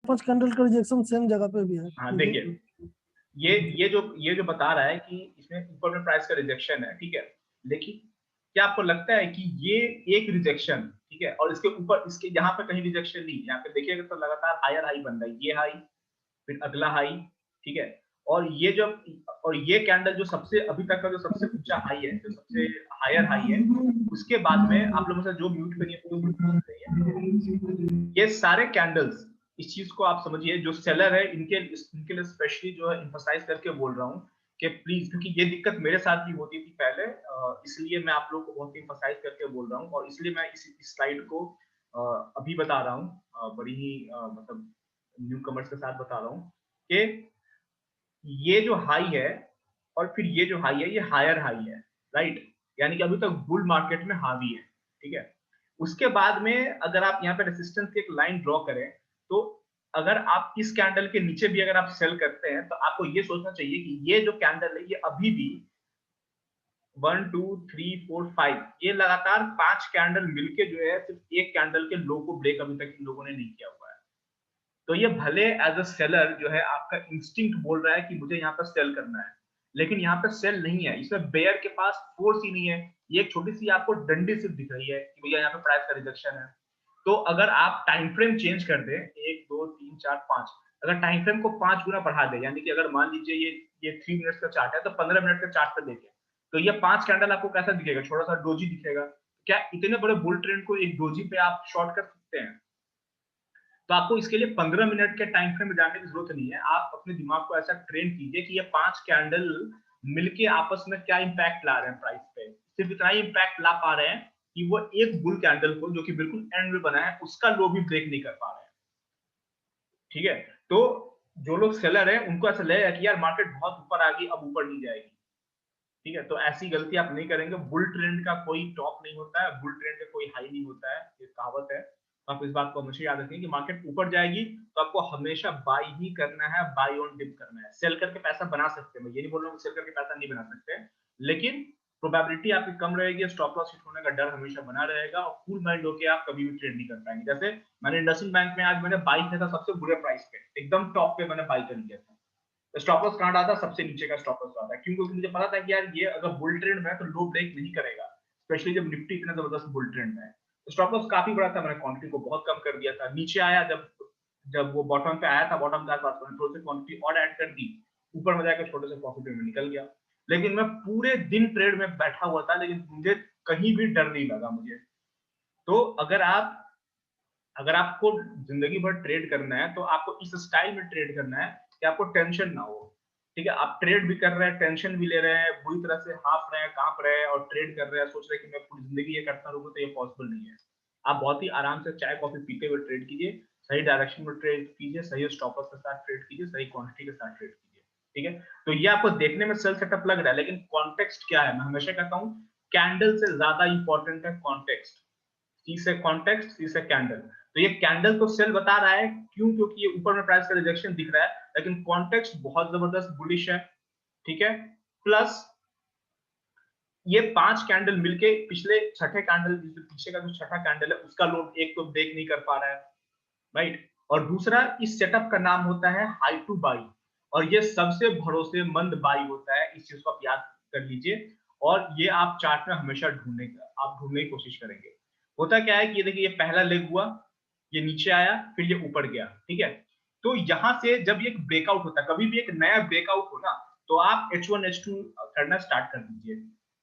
पांच कैंडल का rejection same जगह पे भी है। हाँ देखिए, ये जो बता रहा है कि इसमें ऊपर में प्राइस का रिजेक्शन है, ठीक है, लेकिन क्या आपको लगता है कि ये एक रिजेक्शन, ठीक है, और इसके ऊपर इसके यहाँ पे कहीं रिजेक्शन नहीं, यहाँ पे देखिएगा तो लगातार हायर हाई बन रहा है, ये हाई फिर अगला हाई, ठीक है, और ये जब और ये कैंडल जो सबसे अभी तक का जो सबसे ऊंचा हाई है, जो सबसे हायर हाई है, उसके बाद में आप लोग में से जो म्यूट करिए तो म्यूट कर रही है, ये सारे कैंडल्स, इस चीज को आप समझिए, जो सेलर है इनके लिए स्पेशली जो है एम्फसाइज करके बोल रहा हूँ कि प्लीज, क्योंकि ये दिक्कत मेरे साथ भी होती थी पहले, इसलिए मैं आप लोगों को बहुत एम्फसाइज करके बोल रहा हूँ, और इसलिए मैं इस स्लाइड को अभी बता रहा हूँ, बड़ी ही मतलब न्यू कमर्स के साथ बता रहा हूँ कि ये जो हाई है और फिर ये जो हाई है, ये हायर हाई है, राइट, यानी कि अभी तक बुल मार्केट में हावी है, ठीक है, उसके बाद में अगर आप यहाँ पे रेसिस्टेंस की एक लाइन ड्रॉ करें, तो अगर आप इस कैंडल के नीचे भी अगर आप सेल करते हैं, तो आपको ये सोचना चाहिए कि ये जो कैंडल है, ये अभी भी 1 2 3 4 5 ये लगातार 5 कैंडल मिलके जो है सिर्फ एक कैंडल के लो को ब्रेक अभी तक इन लोगों ने नहीं किया हुआ है। तो ये भले एज अ सेलर जो है आपका इंस्टिंक्ट बोल रहा है कि मुझे यहाँ पर सेल करना है, लेकिन यहाँ पर सेल नहीं है, इसमें बेयर के पास फोर्स ही नहीं है, ये एक छोटी सी आपको डंडी सिर्फ दिख रही है कि भैया यहाँ पे प्राइस का रिजेक्शन है। तो अगर आप टाइम फ्रेम चेंज कर दे 1 2 3 4 5, अगर टाइम फ्रेम को 5 गुना बढ़ा दे, यानी कि अगर मान लीजिए ये 3 मिनट्स का चार्ट है, तो 15 मिनट का चार्ट पे देखें, तो ये 5 कैंडल आपको कैसा दिखेगा, छोटा सा डोजी दिखेगा। क्या इतने बड़े बुल ट्रेंड को एक डोजी पे आप शॉर्ट कर सकते हैं? तो आपको इसके लिए 15 मिनट के टाइम फ्रेम में जाने की जरूरत नहीं है, आप अपने दिमाग को ऐसा ट्रेन कीजिए कि ये 5 कैंडल मिलके आपस में क्या इंपैक्ट ला रहे हैं प्राइस पे, सिर्फ इतना ही इंपैक्ट ला पा रहे हैं कि वो एक बुल कैंडल को जो कि बिल्कुल एंड में बना है, उसका लो भी ब्रेक नहीं कर पा रहे हैं, ठीक है। तो जो लोग सेलर है उनको ऐसा लगेगा कि यार मार्केट बहुत ऊपर आ गई, अब ऊपर नहीं जाएगी, ठीक है, तो ऐसी गलती आप नहीं करेंगे। बुल ट्रेंड का कोई टॉप नहीं होता है, बुल ट्रेंड का कोई हाई नहीं होता है, ये कहावत है, आप इस बात को हमेशा याद रखें कि मार्केट ऊपर जाएगी तो आपको हमेशा बाय ही करना है, बाय ऑन डिप करना है, सेल करके पैसा बना सकते हैं, मैं ये नहीं बोल रहा हूँ सेल करके पैसा नहीं बना सकते, लेकिन प्रोबेबिलिटी आपकी कम रहेगी, स्टॉप लॉस हिट होने का डर हमेशा बना रहेगा, और कूल माइंड होकर आप कभी भी ट्रेड नहीं कर पाएंगे। जैसे मैंने इंडसइंड बैंक में आज मैंने बाई किया था सबसे बुरे प्राइस पे, एकदम टॉप पे मैंने बाई कर लिया था, स्टॉप लॉस कहां आता है, सबसे नीचे का स्टॉप लॉस आता है, क्यों? क्योंकि मुझे पता था कि यार ये अगर बुल ट्रेंड में है तो लो ब्रेक नहीं करेगा, स्पेशली जब निफ्टी इतना जबरदस्त बुल ट्रेंड में है। तो स्टॉप लॉस काफी बड़ा था, मैंने क्वांटिटी को बहुत कम कर दिया था, नीचे आया जब जब वो बॉटम पे आया था, बॉटम के आसपास मैंने थोड़ी सी क्वांटिटी और ऐड कर दी, ऊपर में जाकर छोटे से प्रॉफिट में निकल गया, लेकिन मैं पूरे दिन ट्रेड में बैठा हुआ था, लेकिन मुझे कहीं भी डर नहीं लगा मुझे। तो अगर आपको जिंदगी भर ट्रेड करना है, तो आपको इस स्टाइल में ट्रेड करना है कि आपको टेंशन ना हो, ठीक है, आप ट्रेड भी कर रहे हैं, टेंशन भी ले रहे हैं, बुरी तरह से हाफ रहे हैं, कांप रहे हैं, और ट्रेड कर रहे हैं, सोच रहे हैं कि मैं पूरी जिंदगी ये करता रहूंगा, तो ये पॉसिबल नहीं है। आप बहुत ही आराम से चाय कॉफी पीते हुए ट्रेड कीजिए, सही डायरेक्शन में ट्रेड कीजिए, सही स्टॉपर्स के साथ ट्रेड कीजिए, सही क्वांटिटी के साथ ट्रेड कीजिए, ठीक है। तो ये आपको देखने में सेल सेटअप लग रहा है, लेकिन कॉन्टेक्स्ट क्या है, मैं हमेशा कहता हूँ कैंडल से ज्यादा इंपॉर्टेंट है कॉन्टेक्स्ट, सी से कॉन्टेक्स्ट, सी से कैंडल। तो ये कैंडल तो सेल बता रहा है, क्यों? क्योंकि ये ऊपर में प्राइस का रिजेक्शन दिख रहा है, लेकिन कॉन्टेक्स्ट बहुत जबरदस्त बुलिश है, ठीक है। प्लस ये 5 कैंडल मिलके पिछले छठे कैंडल, पीछे का जो छठा कैंडल है उसका लोड एक तो ब्रेक नहीं कर पा रहा है, राइट, और दूसरा इस सेटअप का नाम होता है हाई टू बाई, और ये सबसे भरोसेमंद बाई होता है, इस चीज को आप याद कर लीजिए, और ये आप चार्ट में हमेशा ढूंढने की कोशिश करेंगे। होता क्या है कि ये देखिए, ये पहला लेग हुआ, ये नीचे आया, फिर ये ऊपर गया, ठीक है। तो यहां से जब ये ब्रेकआउट होता है, कभी भी एक नया ब्रेकआउट हो ना, तो आप H1 H2 करना स्टार्ट कर दीजिए।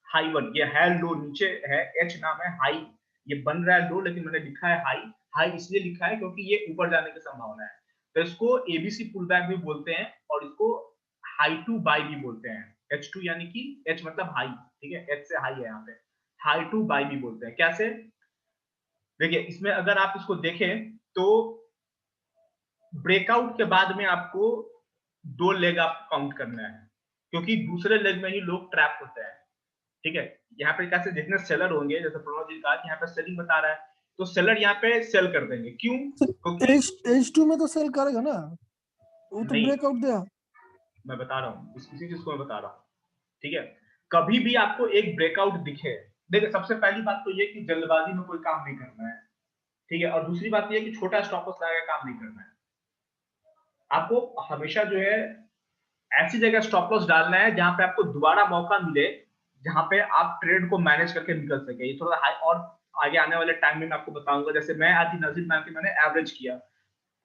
हाई वन, ये है लो, नीचे है H नाम है हाई, ये बन रहा है लो, लेकिन मैंने लिखा है हाई, हाई इसलिए लिखा है क्योंकि ये ऊपर जाने की संभावना है, तो इसको एबीसी पुल बैक भी बोलते हैं, और इसको हाई टू बाई भी बोलते हैं, H2 यानी कि H मतलब हाई, ठीक है, H से हाई है यहाँ पे, हाई टू बाई भी बोलते हैं। कैसे? देखिए, इसमें अगर आप इसको देखें तो ब्रेकआउट के बाद में आपको 2 लेग आप काउंट करना है, क्योंकि दूसरे लेग में ही लोग ट्रैप होते हैं, ठीक है। यहाँ पे कैसे जितने सेलर होंगे, जैसे प्रणव जी कहा कि यहाँ पे सेलिंग बता रहा है, तो सेलर यहाँ पे सेल कर देंगे, क्यों? क्योंकि एच टू में तो सेल करेगा ना, वो तो नहीं, ब्रेकआउट दिया। मैं बता रहा हूँ, इसी चीज को मैं बता रहा हूँ, ठीक है। कभी भी आपको एक ब्रेकआउट दिखे, देखिए सबसे पहली बात तो ये कि जल्दबाजी में कोई काम नहीं करना है, ठीक है, और दूसरी बात ये कि छोटा स्टॉप लॉस लगा के काम नहीं करना है, आपको हमेशा जो है ऐसी जगह स्टॉप लॉस डालना है जहां पे आपको दोबारा मौका मिले, जहां पे आप ट्रेड को मैनेज करके निकल सके। ये थोड़ा हाई, और आगे आने वाले टाइम में मैं आपको बताऊंगा। जैसे मैं आज ही नजीर मैम की मैंने एवरेज किया,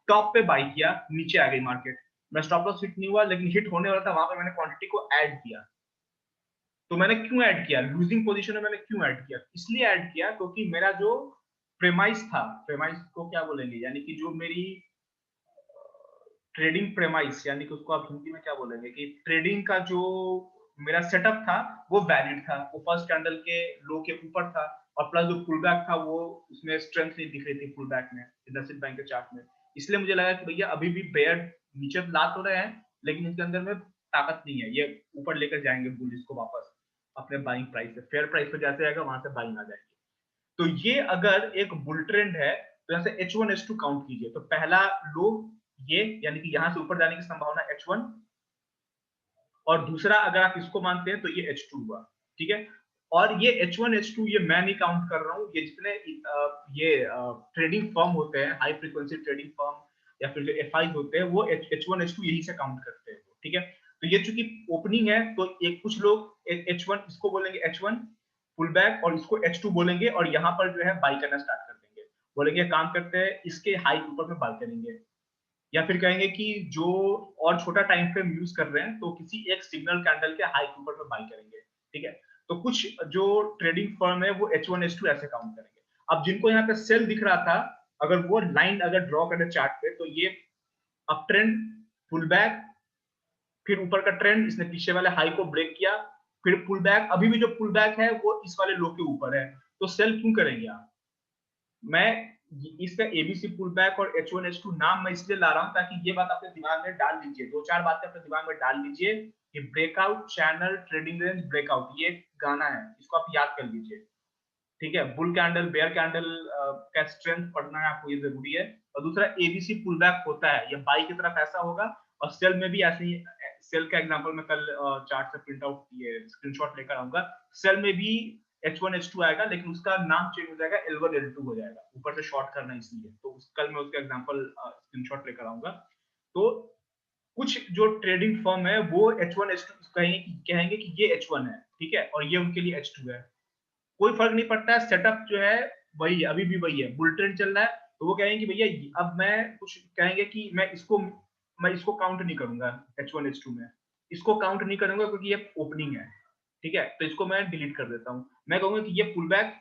टॉप पे बाई किया, नीचे आ गई मार्केट, मैं स्टॉप लॉस हिट नहीं हुआ, लेकिन हिट होने वाला था, वहां पे मैंने क्वांटिटी को ऐड किया। तो मैंने क्यों ऐड किया, लूजिंग पोजीशन में मैंने क्यों ऐड किया, इसलिए ऐड किया क्योंकि मेरा जो प्रेमाइस था, प्रेमाइस को क्या बोलेंगे, यानी कि जो मेरी ट्रेडिंग प्रेमाइस, यानी कि उसको आप हिंदी में क्या बोलेंगे, कि ट्रेडिंग का जो मेरा सेटअप था वो वैलिड था। वो फर्स्ट कैंडल के लो के ऊपर था, और प्लस जो पुल बैक था वो उसमें स्ट्रेंथ नहीं दिख रही थी पुल बैक में, इंडसइंड बैंक के चार्ट में। इसलिए मुझे लगा कि भैया अभी भी बेयर नीचे ला तो रहे हैं, लेकिन इसके अंदर में ताकत नहीं है, ये ऊपर लेकर जाएंगे बुल इसको वापस अपने बाइंग प्राइस से, फेयर प्राइस पे जैसे आएगा वहां से बाइंग आ जाएगी। तो ये अगर एक बुल ट्रेंड है तो यहाँ से H1 H2 काउंट कीजिए। तो पहला लो ये, यानी कि यहां से ऊपर जाने की संभावना H1, और दूसरा अगर आप इसको मानते हैं तो ये H2 हुआ, ठीक है। और ये H1 H2 ये मैं नहीं काउंट कर रहा हूँ, ये जितने ये ट्रेडिंग फर्म होते हैं, हाई फ्रीक्वेंसी ट्रेडिंग फर्म या फिर जो FIs होते हैं, वो H1 H2 यही से काउंट करते हैं, ठीक है। तो ये चूंकि ओपनिंग है तो एक कुछ लोग H1 इसको बोलेंगे H1 पुल बैक, और इसको H2 बोलेंगे, और यहाँ पर जो है बाई करना स्टार्ट कर देंगे, बोलेंगे काम करते हैं इसके हाई के ऊपर में बाई करेंगे। या फिर कहेंगे कि जो और छोटा टाइम फ्रेम यूज कर रहे हैं तो किसी एक सिग्नल कैंडल के हाई के ऊपर में बाई करेंगे, ठीक है। तो कुछ जो ट्रेडिंग फर्म है वो H1 H2 ऐसे काउंट करेंगे। अब जिनको यहाँ पे सेल दिख रहा था, अगर वो लाइन अगर ड्रॉ करें चार्ट पे, तो ये अप ट्रेंड, पुल बैक, फिर ऊपर का ट्रेंड, इसने पीछे वाले हाई को ब्रेक किया, फिर पुल बैक, अभी भी जो पुल बैक है वो इस वाले लो के ऊपर है, तो सेल क्यों करेंगे आप। मैं इसका एबीसी पुल बैक और H1 H2 नाम मैं इसलिए ला रहा हूं ताकि ये बात अपने दिमाग में डाल लीजिए, दो चार बातें अपने दिमाग में डाल लीजिए कि breakout channel trading range breakout, ये गाना है, इसको आप याद कर लीजिए, ठीक है। बुल कैंडल बेयर कैंडल का स्ट्रेंथ पढ़ना है आपको, ये जरूरी है। और दूसरा एबीसी पुल बैक होता है, ये बाई की तरफ ऐसा होगा, और सेल में भी ऐसे ही। सेल का एग्जांपल मैं कल चार्ट से प्रिंट आउट ये स्क्रीनशॉट लेकर आऊंगा। सेल में भी H1 H2 आएगा, लेकिन उसका नाम चेंज हो जाएगा, L1 L2 हो जाएगा, ऊपर से शॉर्ट करना इसलिए। तो कल मैं उसका एग्जांपल स्क्रीनशॉट लेकर आऊंगा। तो कुछ जो ट्रेडिंग फर्म है वो H1 H2 कहेंगे कि ये H1 है, ठीक है, और ये उनके लिए H2 है। कोई फर्क नहीं पड़ता है, सेटअप जो है वही है, अभी भी वही है, बुल ट्रेंड चल रहा है। तो वो कहेंगे भैया अब मैं कुछ कहेंगे कि मैं इसको काउंट नहीं करूंगा H1 H2 में, इसको काउंट नहीं करूंगा क्योंकि ये ओपनिंग है, ठीक है, तो इसको मैं डिलीट कर देता हूं। मैं कहूंगा कि ये पुल बैक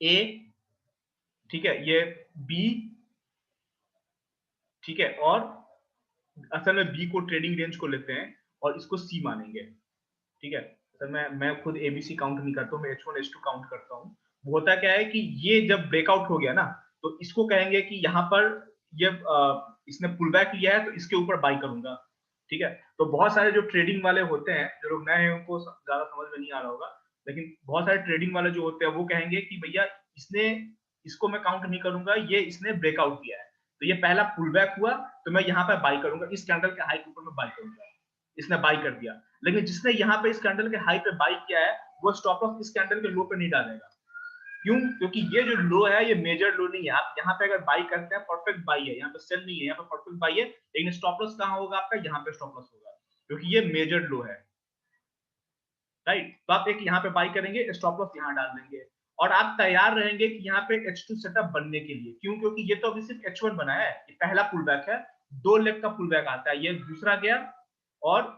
ए, ठीक है, ये बी, ठीक है, और असल में बी को ट्रेडिंग रेंज को लेते हैं और इसको सी मानेंगे, ठीक है। सर मैं खुद एबीसी काउंट नहीं करता हूँ, मैं H1 H2 काउंट करता हूँ। वो होता क्या है कि ये जब ब्रेकआउट हो गया ना, तो इसको कहेंगे कि यहाँ पर ये इसने पुल बैक लिया है तो इसके ऊपर बाई करूंगा, ठीक है। तो बहुत सारे जो ट्रेडिंग वाले होते हैं, जो लोग नए हैं उनको ज्यादा समझ में नहीं आ रहा होगा, लेकिन बहुत सारे ट्रेडिंग वाले जो होते हैं वो कहेंगे कि भैया इसने, इसको मैं काउंट नहीं करूंगा, ये इसने ब्रेकआउट किया है, तो ये पहला पुल बैक हुआ, तो मैं यहाँ पर बाई करूंगा, इस कैंडल के हाई के ऊपर में बाई करूंगा। इसने बाई कर दिया, लेकिन जिसने यहाँ पे इस कैंडल के हाई पे बाई किया है वो स्टॉप लॉस इस कैंडल के लो पे नहीं डालेगा। क्यों, क्योंकि ये जो लो है ये मेजर लो नहीं है। आप यहाँ पे अगर बाई करते हैं परफेक्ट बाई है, यहाँ पे सेल नहीं है, यहाँ पे परफेक्ट बाई है, लेकिन स्टॉप लॉस कहाँ होगा आपका, यहाँ पे स्टॉप लॉस होगा, क्योंकि ये मेजर लो है, राइट। तो आप एक यहाँ पे बाई करेंगे, स्टॉप लॉस यहाँ डाल देंगे, और आप तैयार रहेंगे कि यहाँ पे H2 सेटअप बनने के लिए। क्यों, क्योंकि ये तो अभी सिर्फ H1 बना है, ये पहला पुल बैक है, दो लेग का पुल बैक आता है, ये दूसरा गया, और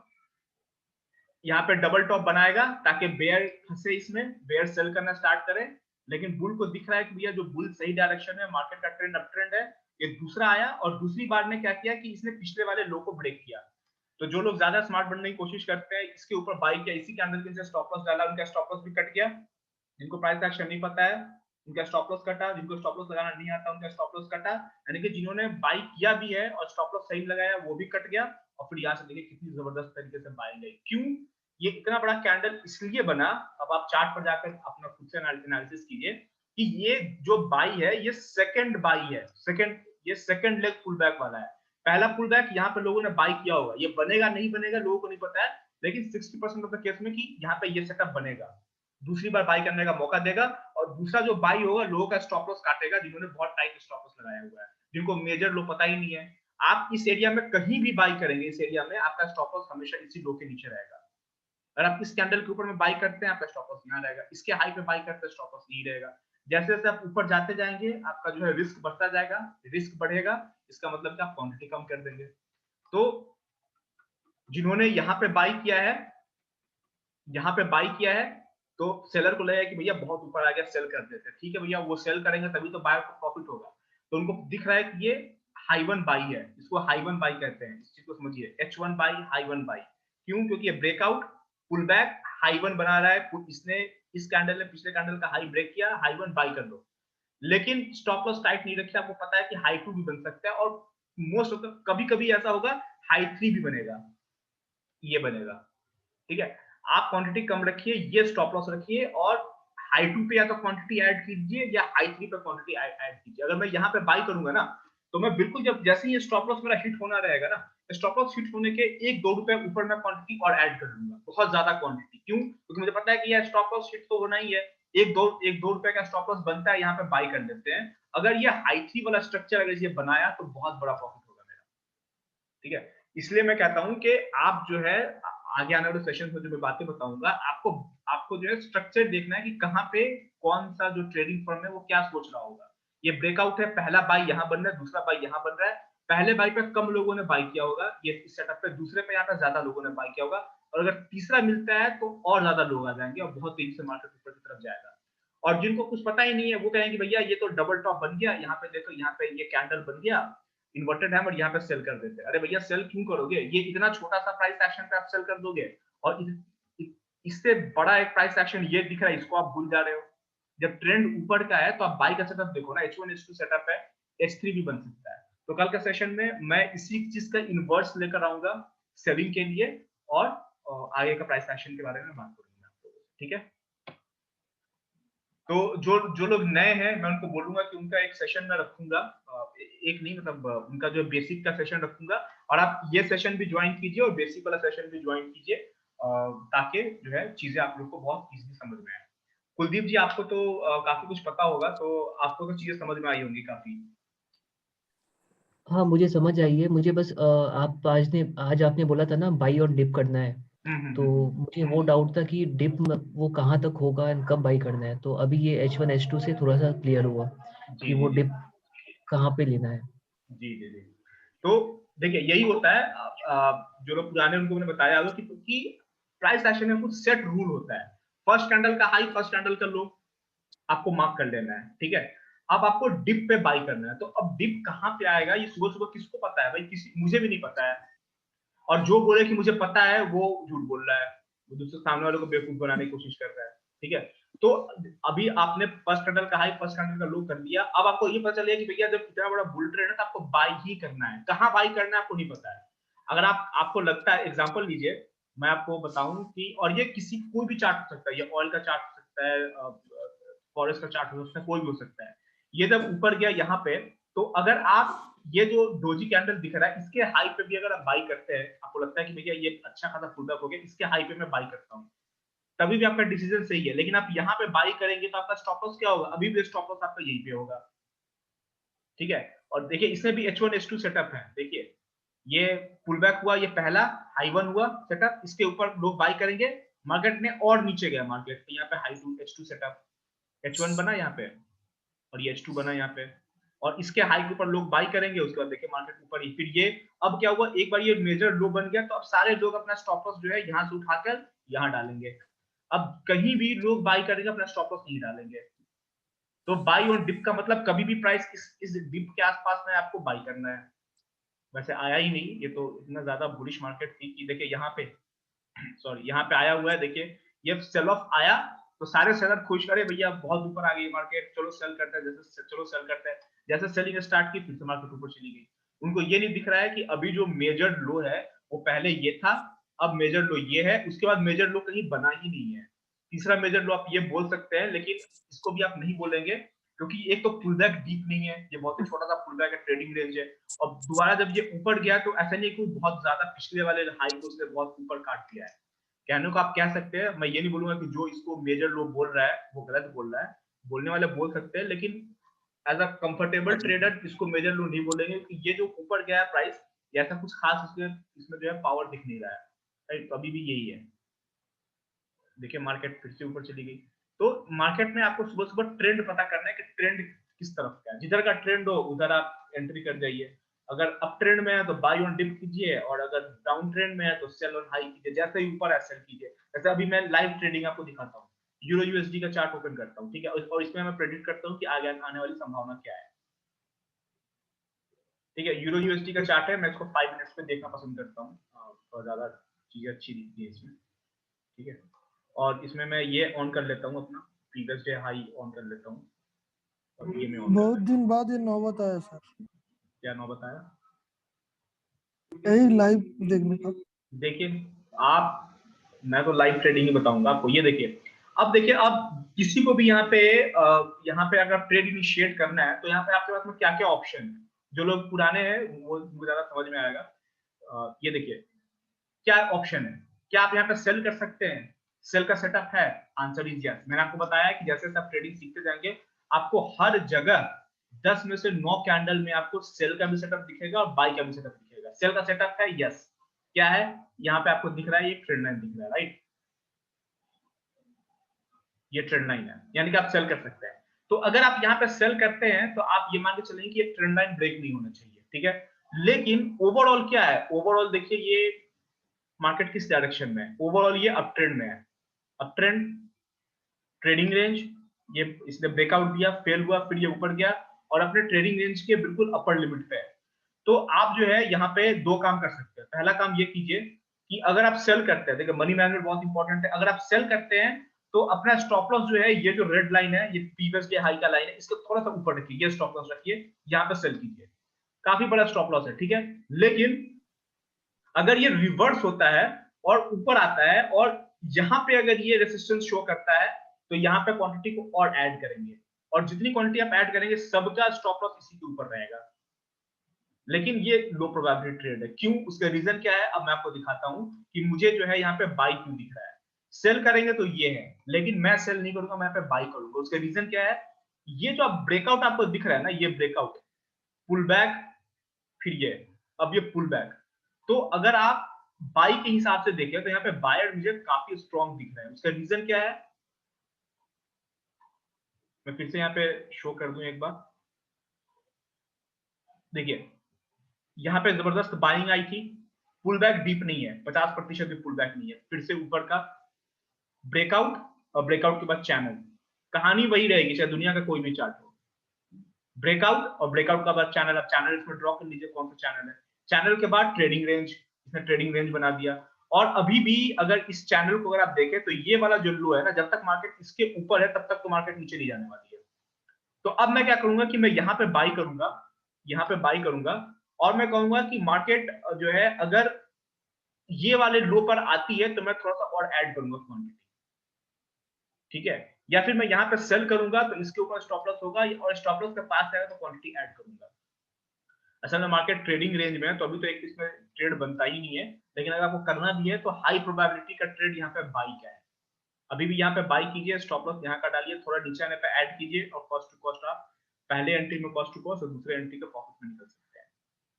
यहाँ पे डबल टॉप बनाएगा ताकि बेयर फंसे इसमें, बेयर सेल करना स्टार्ट करे। लेकिन बुल को दिख रहा है कि भैया जो बुल सही डायरेक्शन में, मार्केट का ट्रेंड अप ट्रेंड है, ये दूसरा आया, और दूसरी बार ने क्या किया कि इसने पिछले वाले लो को ब्रेक किया। तो जो लोग ज्यादा स्मार्ट बनने की कोशिश करते हैं, इसके ऊपर बाई किया, इसी कैंडल के स्टॉप लॉस डाला, उनका स्टॉप लॉस भी कट गया। जिनको प्राइस एक्शन नहीं पता है उनका स्टॉप लॉस कटा, जिनको स्टॉप लॉस लगाना नहीं आता उनका स्टॉप लॉस कटा, यानी कि जिन्होंने बाई किया भी है और स्टॉप लॉस सही लगाया वो भी कट गया। और फिर यहाँ से देखिए कितनी जबरदस्त तरीके से बाई गई। क्यों, ये इतना बड़ा कैंडल इसलिए बना, अब आप चार्ट पर जाकर अपना खुद से एनालिसिस कीजिए कि ये जो बाई है ये सेकंड बाई है, ये सेकंड लेग पुल बैक वाला है। पहला पुल बैक यहाँ पे लोगों ने बाई किया होगा, ये बनेगा नहीं बनेगा लोगों को नहीं पता है, लेकिन 60% ऑफ द केस में कि यहाँ पे ये सेटअप बनेगा, दूसरी बार बाई करने का मौका देगा, और दूसरा जो बाई होगा लोगों का स्टॉप लॉस काटेगा जिन्होंने बहुत टाइट स्टॉप लॉस लगाया हुआ है, जिनको मेजर लो पता ही नहीं है। आप इस एरिया में कहीं भी बाई करेंगे, इस एरिया में आपका स्टॉप लॉस हमेशा इसी लो के नीचे रहेगा। अगर आप इस कैंडल के ऊपर में बाई करते हैं, आपका स्टॉप लॉस यहाँ रहेगा, इसके हाई पे बाई करते हैं, स्टॉप लॉस यहीं रहेगा। जैसे जैसे आप ऊपर जाते जाएंगे, आपका जो है रिस्क बढ़ता जाएगा, रिस्क बढ़ेगा, इसका मतलब कि आप क्वांटिटी कम कर देंगे। तो जिन्होंने यहाँ पे बाई किया है, यहाँ पे बाई किया है, तो सेलर को लगेगा कि भैया बहुत ऊपर आ गया, सेल कर देते हैं। ठीक है भैया, वो सेल करेंगे तभी तो बायर को प्रॉफिट होगा। तो उनको दिख रहा है कि ये हाई वन बाई है, इसको हाई वन बाई कहते हैं, इस चीज को समझिए, H1 by, high one by. क्यों? क्योंकि ये breakout, pull back, high one बना रहा है, इसने इस कैंडल ने पिछले कैंडल का हाई ब्रेक किया, हाई वन बाई कर लो। लेकिन स्टॉप लॉस टाइट नहीं रखिए, आपको पता है कि हाई टू भी बन सकता है, और मोस्ट ऑफ द कभी कभी ऐसा होगा हाई थ्री भी बनेगा, ये बनेगा। ठीक है, आप क्वांटिटी कम रखिए, ये स्टॉप लॉस रखिए, और हाई टू पे या तो क्वांटिटी ऐड कीजिए या हाई थ्री पे क्वांटिटी ऐड कीजिए। अगर मैं यहाँ पे बाई करूंगा ना, तो मैं बिल्कुल जब जैसे ही ये स्टॉप लॉस मेरा हिट होना रहेगा ना, स्टॉप लॉस हिट होने के 1-2 रुपए ऊपर मैं क्वांटिटी और ऐड कर लूंगा, बहुत ज्यादा क्वांटिटी। क्यों? क्योंकि मुझे पता है कि ये स्टॉप लॉस हिट तो होना ही है, 1-2 रुपए का स्टॉप लॉस बनता है, यहाँ पे बाई कर लेते हैं। अगर ये हाई थ्री वाला स्ट्रक्चर अगर ये बनाया तो बहुत बड़ा प्रॉफिट होगा मेरा। ठीक है, इसलिए मैं कहता हूं कि आप जो है आगे आने वाले सेशन में जो मैं बातें बताऊंगा, आपको आपको जो है स्ट्रक्चर देखना है कि कहाँ पे कौन सा जो ट्रेडिंग फर्म है वो क्या सोच रहा होगा। ये ब्रेकआउट है, पहला बाई यहाँ बन रहा है, दूसरा बाई यहाँ बन रहा है। पहले बाई पे कम लोगों ने बाई किया होगा ये इस सेटअप पे, दूसरे पे यहाँ पे ज्यादा लोगों ने बाई किया होगा, और अगर तीसरा मिलता है तो और ज्यादा लोग आ जाएंगे और बहुत तेजी से मार्केट ऊपर की तरफ जाएगा। और जिनको कुछ पता ही नहीं है वो कहेंगे भैया ये तो डबल टॉप बन गया, यहाँ पे देखो, यहाँ पे ये कैंडल बन गया, इन्वर्टेड हैमर, यहाँ पे सेल कर देते हैं। अरे भैया सेल क्यों करोगे, ये इतना छोटा सा प्राइस एक्शन पे आप सेल कर दोगे, और इससे बड़ा एक प्राइस एक्शन ये दिख रहा है, इसको आप भूल जा रहे हो। जब ट्रेंड ऊपर का है तो आप बाई का सेटअप देखो ना, H1 H2 सेटअप है, H3 भी बन सकता है। तो कल के सेशन में मैं इसी चीज का इनवर्स लेकर आऊंगा सेलिंग के लिए, और आगे का प्राइस एक्शन के बारे में बात करूंगा। ठीक है, तो जो जो लोग नए हैं मैं उनको बोलूंगा कि उनका एक सेशन मैं रखूंगा, एक नहीं मतलब उनका जो बेसिक का सेशन रखूंगा, और आप ये सेशन भी ज्वाइन कीजिए और बेसिक वाला सेशन भी ज्वाइन कीजिए, ताकि जो है चीजें आप लोग को बहुत इजीली समझ में आए। कुलदीप जी, आपको तो काफी कुछ पता होगा, तो आपको तो चीजें समझ में आई होंगी काफी। हाँ, मुझे समझ आई है। मुझे बस आप आज आपने बोला था ना बाई और डिप करना है, तो मुझे वो डाउट था कि डिप वो कहाँ तक होगा एंड कब बाई करना है। तो अभी ये H1 H2 से थोड़ा सा क्लियर हुआ जी कि जी वो जी डिप कहाँ पे लेना है। जी जी जी। तो देखिए यही होता है, जो लोग पुराने उनको मैंने बताया होगा कि प्राइस एक्शन में कुछ सेट रूल होता है। फर्स्ट कैंडल का हाई, फर्स्ट कैंडल का लो आपको मार्क कर लेना है। ठीक है, अब आपको डिप पे बाई करना है। तो अब डिप कहाँ पे आएगा ये सुबह सुबह किसको पता है भाई? किसी, मुझे भी नहीं पता है, और जो बोले कि मुझे पता है वो झूठ बोल रहा है, वो दूसरे सामने वाले को बेवकूफ बनाने की कोशिश कर रहा है। ठीक है, तो अभी आपने फर्स्ट कैंडल का हाई, फर्स्ट कैंडल का लो कर लिया, अब आपको ये पता चलेगा कि भैया जब इतना बड़ा बुल ट्रेंड है तो आपको बाई ही करना है। कहाँ बाई करना है आपको नहीं पता है। अगर आपको लगता है, एग्जांपल लीजिए, मैं आपको बताऊं कि, और ये किसी कोई भी चार्ट हो सकता है, ये ऑयल का चार्ट हो सकता है, फॉरेस्ट का चार्ट हो सकता है, कोई भी हो सकता है। ये जब ऊपर गया यहाँ पे, तो अगर आप ये जो डोजी कैंडल दिख रहा है इसके हाई पे भी अगर आप बाई करते हैं, आपको लगता है कि भैया ये अच्छा खासा पुल हो गया, इसके हाई पे मैं बाई करता हूँ, तभी भी आपका डिसीजन सही है। लेकिन आप यहाँ पे बाई करेंगे तो आपका स्टॉप लॉस क्या होगा? अभी भी स्टॉप लॉस आपका यहीं पे होगा। ठीक है, और देखिए इसमें भी H1 H2 सेटअप है। देखिए ये पुल बैक हुआ, ये पहला हाई वन हुआ सेटअप, इसके ऊपर लोग बाई करेंगे, मार्केट ने और नीचे गया, मार्केट यहाँ पे high to H2 setup, H1 बना यहाँ पे, और ये H2 बना यहाँ पे, और इसके हाई के ऊपर लोग बाई करेंगे, उसके बाद देखिए मार्केट ऊपर ही। फिर ये अब क्या हुआ, एक बार ये मेजर लो बन गया, तो अब सारे लोग अपना स्टॉप लॉस जो है यहाँ से उठाकर यहाँ डालेंगे। अब कहीं भी लोग बाई करेंगे, अपना स्टॉप लॉस नहीं डालेंगे। तो बाई और डिप का मतलब कभी भी प्राइस इस डिप के आसपास में आपको बाई करना है। वैसे आया ही नहीं, ये तो इतना ज्यादा बुलिश मार्केट थी कि देखिए यहाँ पे, सॉरी यहाँ पे आया हुआ है, देखिए ये सेल ऑफ आया तो सारे सेलर खुश करे, भैया बहुत ऊपर आ गई मार्केट, चलो सेल करते हैं, जैसे चलो सेल करते हैं, जैसे सेलिंग स्टार्ट की फिर से मार्केट ऊपर चली गई। उनको ये नहीं दिख रहा है कि अभी जो मेजर लो है वो पहले ये था, अब मेजर लो ये है, उसके बाद मेजर लो कहीं बना ही नहीं है। तीसरा मेजर लो आप ये बोल सकते हैं, लेकिन इसको भी आप नहीं बोलेंगे, क्योंकि एक तो पुल बैक डीप नहीं है, ये बहुत ही छोटा सा पुल बैक है, ट्रेडिंग रेंज है, और दोबारा जब ये ऊपर गया तो ऐसा नहीं कि बहुत ज्यादा पिछले वाले हाई को उसने बहुत ऊपर काट दिया है। कहने को आप कह सकते हैं, मैं ये नहीं बोलूंगा कि जो इसको मेजर लो बोल रहा है वो गलत बोल रहा है, बोलने वाले बोल सकते हैं, लेकिन एज अ कंफर्टेबल ट्रेडर इसको मेजर लो नहीं बोलेंगे कि ये जो ऊपर गया है प्राइस, ये ऐसा कुछ खास इसमें जो है पावर दिख नहीं रहा है, राइट। तो अभी भी यही है, देखिए मार्केट फिर से ऊपर चली गई। तो मार्केट में आपको सुबह सुबह ट्रेंड पता करना है कि ट्रेंड किस तरफ का है, जिधर का ट्रेंड हो उधर आप एंट्री कर जाइए। अगर अप ट्रेंड में है तो बाय ऑन डिप कीजिए, और अगर डाउन ट्रेंड में है तो सेल ऑन हाई कीजिए। जैसे ही ऊपर है सेल कीजिए। जैसे अभी मैं लाइव ट्रेडिंग आपको दिखाता हूँ, यूरो यूएसडी का चार्ट ओपन करता हूँ, ठीक है, और इसमें मैं प्रेडिक्ट करता हूँ कि आगे आने वाली संभावना क्या है। ठीक है, यूरो यूएसडी का चार्ट है, मैं इसको 5 मिनट्स में देखना पसंद करता हूँ, और ज्यादा चीजें अच्छी दिखती है इसमें, ठीक है। और इसमें मैं ये ऑन कर लेता हूँ, अपना प्रीवियस डे हाई ऑन कर लेता हूँ, और ये मैं ऑन बहुत दिन बाद ये नौबत आया सर, क्या नौबत आया? यही लाइव देखने का। देखिए आप, मैं तो लाइव ट्रेडिंग ही बताऊंगा आपको। ये देखिए, अब देखिए, अब किसी को भी यहाँ पे अगर ट्रेड इनिशिएट करना है तो यहाँ पे आपके पास में क्या क्या ऑप्शन है। जो लोग पुराने हैं वो उनको ज्यादा समझ में आएगा। ये देखिए क्या ऑप्शन है। क्या आप यहाँ पे सेल कर सकते हैं? सेल का सेटअप है? Answer is yes. मैंने आपको बताया कि जैसे आप ट्रेडिंग सीखते जाएंगे आपको हर जगह 10 में से 9 कैंडल में आपको सेल का भी सेटअप दिखेगा और बाय का भी सेटअप दिखेगा। सेल का सेटअप है यस, क्या है यहाँ पे आपको दिख रहा है, ये ट्रेंड लाइन दिख रहा है, राइट। ये ट्रेंड लाइन है, यानी कि आप सेल कर सकते हैं। तो अगर आप यहाँ पे सेल करते हैं तो आप ये मान के चलेंगे कि ये ट्रेंड लाइन ब्रेक नहीं होना चाहिए, ठीक है। लेकिन ओवरऑल क्या है, ओवरऑल देखिए ये मार्केट किस डायरेक्शन में है। ओवरऑल ये अप ट्रेंड में है, अप ट्रेंड, ट्रेडिंग रेंज, ये इसने ब्रेकआउट दिया, फेल हुआ, फिर ये ऊपर गया और अपने ट्रेडिंग रेंज के बिल्कुल अपर लिमिट पे है। तो आप जो है यहाँ पे दो काम कर सकते हैं। पहला काम ये कीजिए कि अगर आप सेल करते हैं, देखिए मनी मैनेजमेंट बहुत इंपॉर्टेंट है। अगर आप सेल करते हैं तो अपना स्टॉप लॉस जो है, ये जो रेड लाइन है, ये प्रीवियस डे हाई का लाइन है, इसको थोड़ा सा ऊपर रखिए, ये स्टॉप लॉस रखिए, यहाँ पे सेल कीजिए। काफी बड़ा स्टॉप लॉस है, ठीक है। लेकिन अगर ये रिवर्स होता है और ऊपर आता है और यहाँ पे अगर ये रेसिस्टेंस शो करता है तो यहाँ पे क्वांटिटी को और ऐड करेंगे, और जितनी क्वांटिटी आप ऐड करेंगे सबका स्टॉप लॉस इसी के ऊपर रहेगा। लेकिन ये लो प्रोबेबिलिटी ट्रेड है। क्यों? उसका रीजन क्या है, अब मैं आपको दिखाता हूं कि मुझे जो है यहाँ पे बाई क्यों दिख रहा है। सेल करेंगे तो ये है, लेकिन मैं सेल नहीं करूंगा, मैं यहाँ पे बाई करूंगा। उसका रीजन क्या है, ये जो आप ब्रेकआउट आपको दिख रहा है ना, ये ब्रेकआउट, पुल बैक, फिर ये, अब ये पुल बैक। तो अगर आप बाई के हिसाब से देखें तो यहाँ पे बायर मुझे काफी स्ट्रॉन्ग दिख रहा है। उसका रीजन क्या है, मैं फिर से यहाँ पे शो कर दूं एक बार। देखिए यहाँ पे जबरदस्त बाइंग आई थी, पुल बैक डीप नहीं है, 50% भी पुल बैक नहीं है, फिर से ऊपर का ब्रेकआउट, और ब्रेकआउट के बाद चैनल। कहानी वही रहेगी चाहे दुनिया का कोई भी चार्ट हो, ब्रेकआउट और ब्रेकआउट का बाद चैनल। अब चैनल इसमें ड्रॉ कर लीजिए कौन सा चैनल है। चैनल के बाद ट्रेडिंग रेंज, इसने ट्रेडिंग रेंज बना दिया। और अभी भी अगर इस चैनल को अगर आप देखें तो ये वाला जो लो है ना, जब तक मार्केट इसके ऊपर है तब तक तो मार्केट नीचे नहीं जाने वाली है। तो अब मैं क्या करूंगा कि मैं यहाँ पे बाई करूंगा, यहाँ पे बाई करूंगा, और मैं कहूंगा कि मार्केट जो है अगर ये वाले लो पर आती है तो मैं थोड़ा सा और ऐड करूंगा क्वांटिटी, ठीक है। या फिर मैं यहाँ पे सेल करूंगा तो इसके ऊपर स्टॉप लॉस होगा, और स्टॉप लॉस के पास आएगा तो क्वांटिटी ऐड करूंगा। असल में मार्केट ट्रेडिंग रेंज में है तो अभी तो एक इसमें ट्रेड बनता ही नहीं है, लेकिन अगर आपको करना भी है तो हाई प्रोबेबिलिटी का ट्रेड यहाँ पे बाई का है। अभी भी यहाँ पे बाई कीजिए, स्टॉप लॉस यहाँ का डालिए, थोड़ा नीचे आने पे ऐड कीजिए, और कॉस्ट टू कॉस्ट आप पहले एंट्री में कॉस्ट टू कॉस्ट और दूसरे एंट्री के प्रॉफिट में निकल सकते हैं।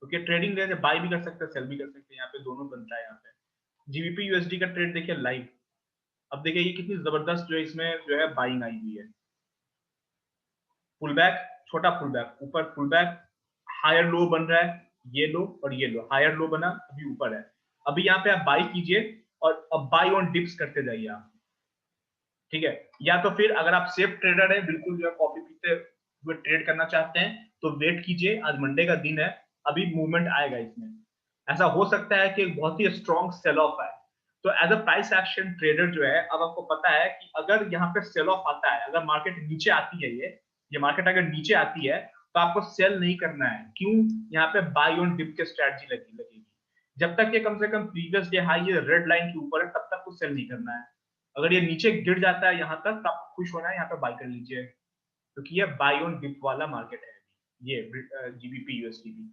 क्योंकि ट्रेडिंग रेंज बाई भी कर सकते हैं, सेल भी कर सकते हैं, यहाँ पे दोनों बनता है। यहाँ पे जीबीपी यूएसडी का ट्रेड देखिए लाइव। अब देखिए ये कितनी जबरदस्त जो है इसमें जो है बाइंग आई हुई है। पुल बैक, छोटा पुल बैक, ऊपर पुल बैक, हायर लो बन रहा है, ये लो और ये लो, हायर लो बना, अभी ऊपर है। अभी यहाँ पे आप बाई कीजिए और अब बाई ऑन डिप्स करते जाइए आप, ठीक है। या तो फिर अगर आप सेफ ट्रेडर है, बिल्कुल जो है कॉफी पीते हुए ट्रेड करना चाहते हैं तो वेट कीजिए, आज मंडे का दिन है, अभी मूवमेंट आएगा इसमें। ऐसा हो सकता है कि बहुत ही स्ट्रॉन्ग सेल ऑफ आए। तो as a price action trader जो है, अब आपको पता है कि अगर यहाँ पे सेल ऑफ आता है, अगर मार्केट नीचे आती है, ये मार्केट अगर नीचे आती है तो आपको सेल नहीं करना है। क्यों? यहाँ पे बाय ऑन डिप की स्ट्रेटजी लगेगी। जब तक ये कम से कम प्रीवियस डे हाई ये रेड लाइन के ऊपर है तब तक को सेल नहीं करना है। अगर ये नीचे गिर जाता है यहाँ तक तो आपको खुश होना है, यहाँ पे बाय कर लीजिए, क्योंकि ये बाय ऑन डिप वाला मार्केट है। ये जीबीपी यूएसडी भी,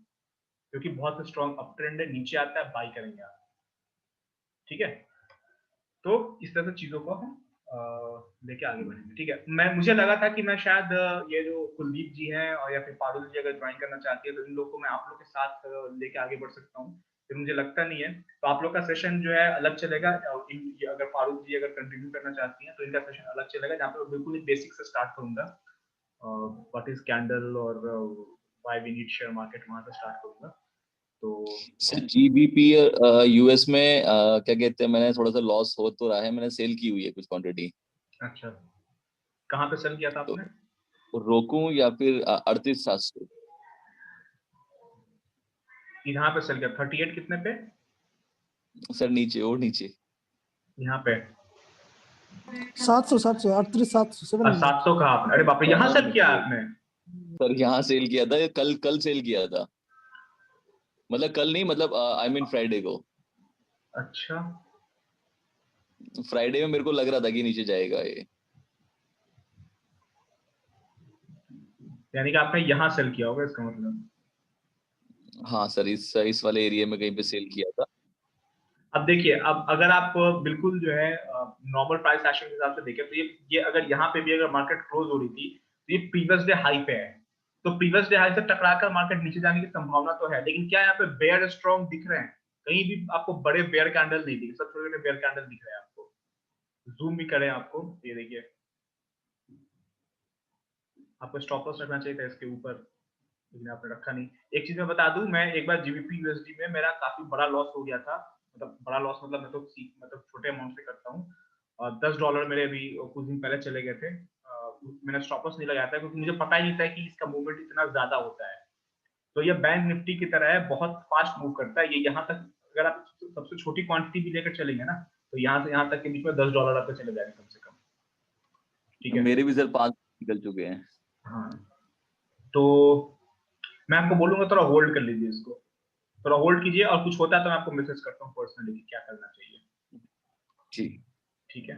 क्योंकि बहुत स्ट्रॉन्ग अप ट्रेंड है, नीचे आता है बाय करेंगे आप, ठीक है। तो इस तरह से चीजों को हम लेके आगे बढ़ेंगे, ठीक है। मुझे लगा था कि मैं शायद ये जो कुलदीप जी हैं और या फिर पारुल जी अगर ज्वाइन करना चाहती है तो इन लोगों को मैं आप लोग के साथ लेके आगे बढ़ सकता हूँ, फिर मुझे लगता नहीं है। तो आप लोग का सेशन जो है अलग चलेगा। अगर पारुल जी अगर कंटिन्यू करना चाहती हैं तो इनका सेशन अलग चलेगा, जहाँ पे बिल्कुल ही बेसिक से स्टार्ट करूंगा, व्हाट इज कैंडल और why we need share market, वहां से स्टार्ट करूंगा। तो सर जीबीपी यूएस में क्या कहते हैं, मैंने थोड़ा सा लॉस हो तो रहा है, मैंने सेल की हुई है कुछ क्वांटिटी। अच्छा, कहाँ पे सेल किया था तो आपने? रोकूं या फिर 38,700? यहाँ पे सेल किया 38 कितने पे? सर नीचे और नीचे यहाँ पे 700 38 700 700 कहा आपने? अरे बाप रे, यहाँ सेल किया आपने? सर यहाँ सेल किया था, कल सेल किया था, मतलब कल नहीं, मतलब आई मीन फ्राइडे को। अच्छा, फ्राइडे में मेरे को लग रहा था कि नीचे जाएगा ये। यानी कि आपने यहाँ सेल किया होगा इसका मतलब। हाँ सर, इस वाले एरिया में कहीं पे सेल किया था। अब देखिए, अब अगर आप बिल्कुल जो है नॉर्मल प्राइस एक्शन के हिसाब से देखें तो ये अगर यहाँ पे भी अगर मार्केट क्लोज हो रही थी तो ये प्रीवियस डे हाई पे है, तो प्रीवियस डे हाई से टकराकर मार्केट नीचे जाने की संभावना तो है, लेकिन क्या यहाँ पे बेयर स्ट्रॉन्ग दिख रहे हैं? कहीं भी आपको बड़े बेयर कैंडल नहीं दिखे, सब छोटे छोटे बेयर कैंडल दिख रहे हैं आपको। जूम भी करें आपको, ये देखिए, आपको स्टॉप लॉस रखना चाहिए था इसके ऊपर, लेकिन आपने रखा नहीं। एक चीज मैं बता दूं, मैं एक बार जीबीपी यूएसडी में मेरा काफी बड़ा लॉस हो गया था, मतलब बड़ा लॉस मतलब मैं तो मतलब छोटे अमाउंट से करता हूँ, और $10 मेरे अभी कुछ दिन पहले चले गए थे। मैंने स्टॉप लॉस नहीं लगाया था क्योंकि मुझे पता ही नहीं था कि इसका मूवमेंट इतना ज्यादा होता है। तो ये बैंक निफ्टी की तरह है, बहुत फास्ट मूव करता है ये। यहाँ तक अगर आप सबसे छोटी क्वांटिटी भी लेकर चलेंगे ना तो यहाँ से यहाँ तक के बीच में $10 आपके चले जाएंगे कम से कम, ठीक है। मेरे भी सर 5 निकल चुके हैं। हाँ, तो मैं आपको बोलूंगा थोड़ा होल्ड कर लीजिए इसको, थोड़ा होल्ड कीजिए, और कुछ होता है तो मैं आपको मैसेज करता हूँ पर्सनली कि क्या करना चाहिए, ठीक है।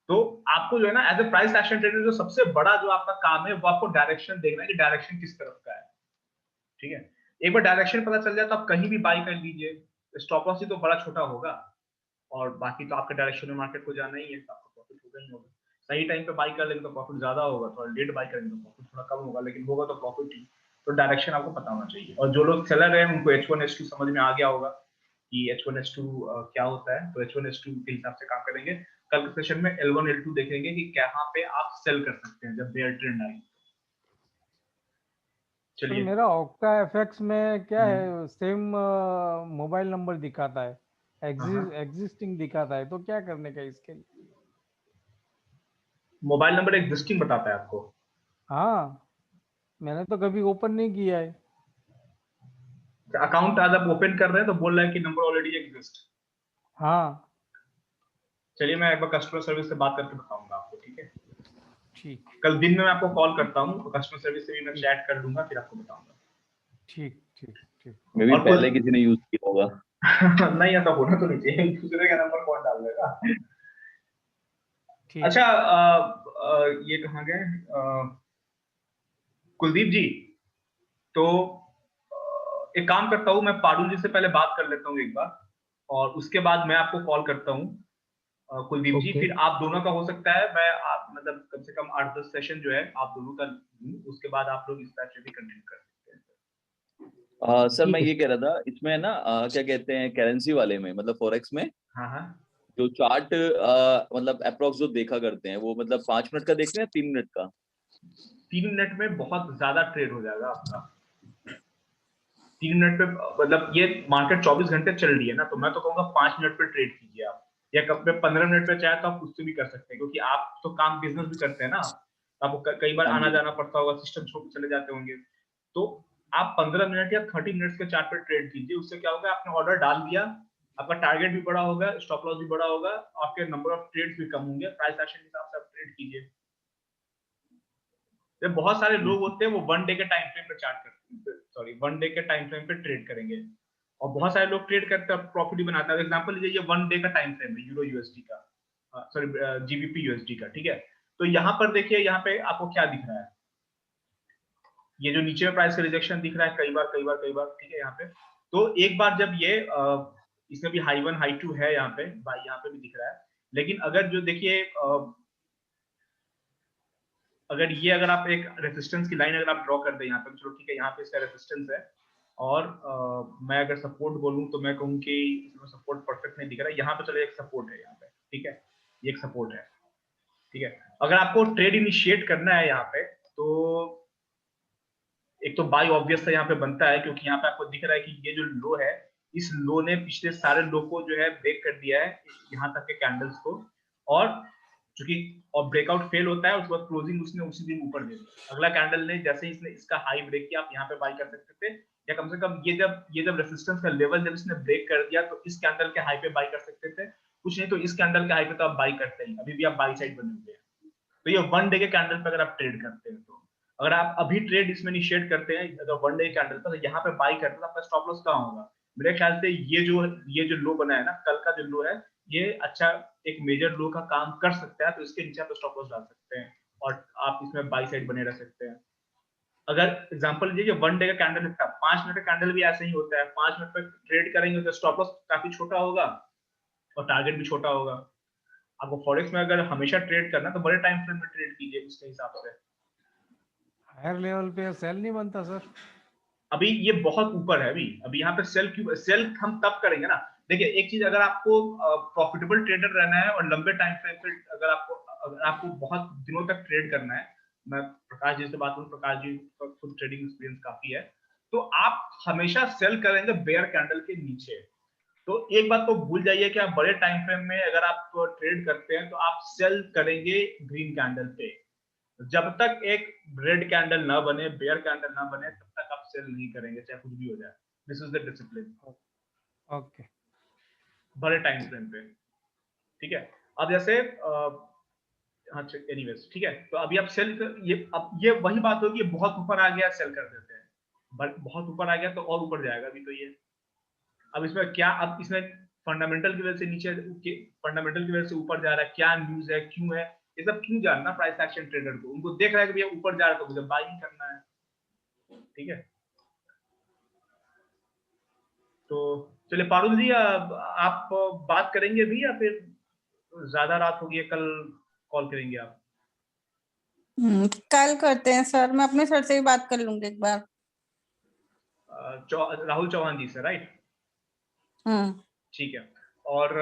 तो आपको जो है ना as a price action trader जो सबसे बड़ा जो आपका काम है वो आपको डायरेक्शन देखना है कि डायरेक्शन किस तरफ का है, ठीक है। एक बार डायरेक्शन पता चल जाए तो आप कहीं भी बाई कर लीजिए, स्टॉप लॉस ही तो बड़ा छोटा होगा, और बाकी तो आपके डायरेक्शन में मार्केट को जाना ही है, तो आपको प्रॉफिट होगा ही होगा। सही टाइम पे बाई कर लेंगे तो प्रॉफिट ज्यादा होगा, थोड़ा लेट बाई करेंगे तो प्रॉफिट थोड़ा कम होगा, लेकिन होगा तो प्रॉफिट ही। तो डायरेक्शन आपको पता होना चाहिए, और जो लोग सेलर हैं उनको H1 H2 समझ में आ गया होगा कि H1 H2 क्या होता है, तो H1 H2 के हिसाब से काम करेंगे। कल के सेशन में L1 L2 देखेंगे कि कहाँ पे आप सेल कर सकते हैं जब बेयर ट्रेंड आए। चलिए, मेरा ऑक्टा एफएक्स में क्या है, सेम मोबाइल नंबर दिखाता है, एग्जिस्टिंग दिखाता है, तो क्या करने का इसके लिए? मोबाइल नंबर एग्जिस्टिंग बताता है आपको? हाँ, मैंने तो कभी ओपन नहीं किया है। अकाउंट आज आप ओपन कर रहे हैं तो बोल रहा है कि नंबर ऑलरेडी एग्जिस्ट। हाँ, चलिए, मैं एक बार कस्टमर सर्विस से बात करके बताऊंगा आपको, ठीक है। ठीक, कल दिन में मैं आपको कॉल करता हूँ, तो कस्टमर सर्विस से भी मैं चैट कर लूंगा, फिर आपको बताऊंगा। ठीक ठीक ठीक। मे भी पहले किसी ने यूज किया होगा। नहीं, ऐसा होना तो नहीं चाहिए, दूसरे का नंबर कौन डाल देगा। ठीक। अच्छा, ये कहाँ गए कुलदीप जी? तो एक काम करता हूँ, मैं पारुल जी से पहले बात कर लेता हूँ एक बार, और उसके बाद मैं आपको कॉल करता हूँ कुलदीप जी, फिर आप दोनों का हो सकता है, मैं आप मतलब कम से कम 8-10 सेशन जो है आप दोनों का, उसके बाद आप लोग इस बैच भी कंटिन्यू कर सकते हैं। सर मैं ये कह रहा था, इसमें ना क्या कहते हैं, करेंसी वाले में मतलब फॉरेक्स में, हाँ हाँ, जो चार्ट मतलब अप्रोक्स जो देखा करते हैं वो मतलब 5 मिनट का देख रहे हैं, 3 मिनट का? 3 मिनट में बहुत ज्यादा ट्रेड हो जाएगा आपका। 3 मिनट पे मतलब ये मार्केट 24 घंटे चल रही है ना, तो मैं तो कहूंगा 5 मिनट पे ट्रेड कीजिए आप, या कब पे 15 मिनट पे चाहे तो आप उससे भी कर सकते हैं, क्योंकि आप तो काम बिजनेस भी करते हैं ना, आपको कई बार आना जाना पड़ता होगा, सिस्टम छोड़ के चले जाते होंगे, तो आप 15 मिनट या 30 मिनट के चार्ट पे ट्रेड कीजिए। उससे क्या होगा, आपने ऑर्डर डाल दिया, आपका टारगेट भी बड़ा होगा, स्टॉप लॉस भी बड़ा होगा, आपके नंबर ऑफ ट्रेड्स भी कम होंगे, प्राइस एक्शन के हिसाब से आप ट्रेड कीजिए। बहुत सारे लोग होते हैं वो 1 डे के टाइम फ्रेम पे चार्ट करते हैं, सॉरी 1 डे के टाइम फ्रेम पे ट्रेड करेंगे, और बहुत सारे लोग ट्रेड करते हैं प्रॉफिट भी बनाते हैं। एग्जांपल लीजिए, ये 1 डे का टाइम फ्रेम है यूरो यूएसडी का, सॉरी जीबीपी यूएसडी का, ठीक है। तो यहाँ पर देखिए, यहाँ पे आपको क्या दिख रहा है, ये जो नीचे में प्राइस का रिजेक्शन दिख रहा है कई बार, ठीक है। यहाँ पे तो एक बार जब ये इसमें भी हाई 1 हाई 2 है, यहाँ पे भी दिख रहा है, लेकिन अगर जो देखिए अगर आप एक रेजिस्टेंस की लाइन अगर आप ड्रॉ कर दें यहाँ पे, चलो ठीक है यहाँ पे इसका रेजिस्टेंस है और मैं अगर सपोर्ट बोलूँ तो मैं कहूँ कि इसमें सपोर्ट परफेक्ट नहीं दिख रहा है, यहाँ पे चलो एक सपोर्ट है यहाँ पे, ठीक है, ये एक सपोर्ट है, ठीक है। अगर आपको ट्रेड इनिशिएट करना है यहाँ पे तो एक तो बाय ऑब्वियस से यहाँ पे बनता है, क्योंकि यहाँ पे आपको दिख रहा है कि ये जो लो है, इस लो ने पिछले सारे लो को जो है ब्रेक कर दिया है यहाँ तक के कैंडल्स को, और चूंकि और ब्रेकआउट फेल होता है उसके बाद क्लोजिंग उसने उसी दिन ऊपर दे दिया। अगला कैंडल ने जैसे ही इसने इसका हाई ब्रेक किया, आप यहाँ पे बाय कर सकते थे, या कम से कम ये जब रेजिस्टेंस का लेवल जब इसने ब्रेक कर दिया तो इस कैंडल के हाई पे बाय कर सकते थे, कुछ नहीं तो इस कैंडल के हाई पे तो आप बाय करते ही, अभी भी आप बाय साइड बने हुए हैं। तो ये 1 डे के कैंडल पे अगर आप ट्रेड करते हैं, तो अगर आप अभी ट्रेड इसमें इनिशिएट करते हैं अगर 1 डे कैंडल पर, तो यहाँ पे बाय करते हैं तो आपका स्टॉप लॉस कहाँ होगा? मेरे ख्याल से ये जो लो बना है ना, कल का जो लो है, ये अच्छा एक मेजर लो का काम कर सकता है, तो इसके नीचे आप स्टॉप लॉस डाल सकते हैं और आप इसमें बाय साइड बने रह सकते हैं। अगर एग्जांपल लीजिए 1 डे का कैंडल है, 5 मिनट का कैंडल भी ऐसे ही होता है, 5 मिनट पर ट्रेड करेंगे तो स्टॉप लॉस काफी छोटा होगा और टारगेट भी छोटा होगा। आपको फॉरेक्स में अगर हमेशा ट्रेड करना तो बड़े टाइम फ्रेम में ट्रेड कीजिए उसके हिसाब से। हायर लेवल पे सेल नहीं बनता सर? अभी ये बहुत ऊपर है, अभी यहाँ पे सेल हम तब करेंगे ना। देखिए एक चीज, अगर आपको प्रॉफिटेबल ट्रेडर रहना है और लंबे टाइम फ्रेम पे अगर आपको बहुत दिनों तक ट्रेड करना है, मैं प्रकाश जी से बात करूं, प्रकाश जी का खुद ट्रेडिंग एक्सपीरियंस काफी है, तो आप हमेशा सेल करेंगे बेयर कैंडल के नीचे। तो एक बात तो भूल जाइए कि आप बड़े टाइम फ्रेम में अगर आप ट्रेड करते हैं तो आप सेल करेंगे ग्रीन कैंडल पे। जब तक एक रेड कैंडल ना बने, बेयर कैंडल ना बने, तब तक आप सेल नहीं करेंगे, चाहे कुछ भी हो जाए। This is the discipline. Okay, बड़े टाइम फ्रेम पे, ठीक है। अब जैसे एनीवेज, ठीक है, तो अभी आप सेल ये वही बात होगी, बहुत ऊपर आ गया सेल कर देते हैं, बहुत ऊपर आ गया तो और ऊपर जाएगा अभी तो ये। अब इसमें क्या, अब इसमें फंडामेंटल की वजह से नीचे, फंडामेंटल की वजह से ऊपर जा रहा है, क्या न्यूज है, क्यों है, ये सब क्यों जानना प्राइस एक्शन ट्रेडर को? उनको देख रहा है कि भैया ऊपर जा रहा है तो मुझे बाई करना है, ठीक है। तो चलिए पारुल जी, आप बात करेंगे भी या फिर ज्यादा रात होगी, कल कॉल करेंगे आप? कल करते हैं सर, मैं अपने सर से भी बात कर लूंगी एक बार। राहुल चौहान जी से, राइट? ठीक है। और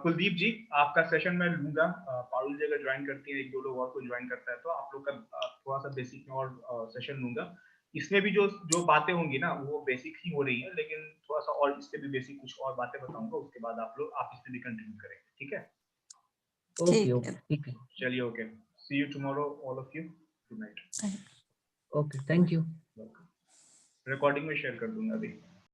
कुलदीप जी, आपका सेशन मैं लूंगा। पारुल जी अगर ज्वाइन करती है, 1-2 लोग और को ज्वाइन करता है तो आप लोग का थोड़ा सा बेसिक में और सेशन लूंगा। इसमें भी जो बातें होंगी ना वो बेसिक ही हो रही है, लेकिन थोड़ा सा और इससे भी बेसिक कुछ और बातें बताऊंगा, उसके बाद आप इस पे भी कंटिन्यू करेंगे, ठीक है? ओके, ठीक है। चलिए, okay, see you tomorrow all of you, good night. Okay, thank you. Recording में शेयर कर दूंगा अभी।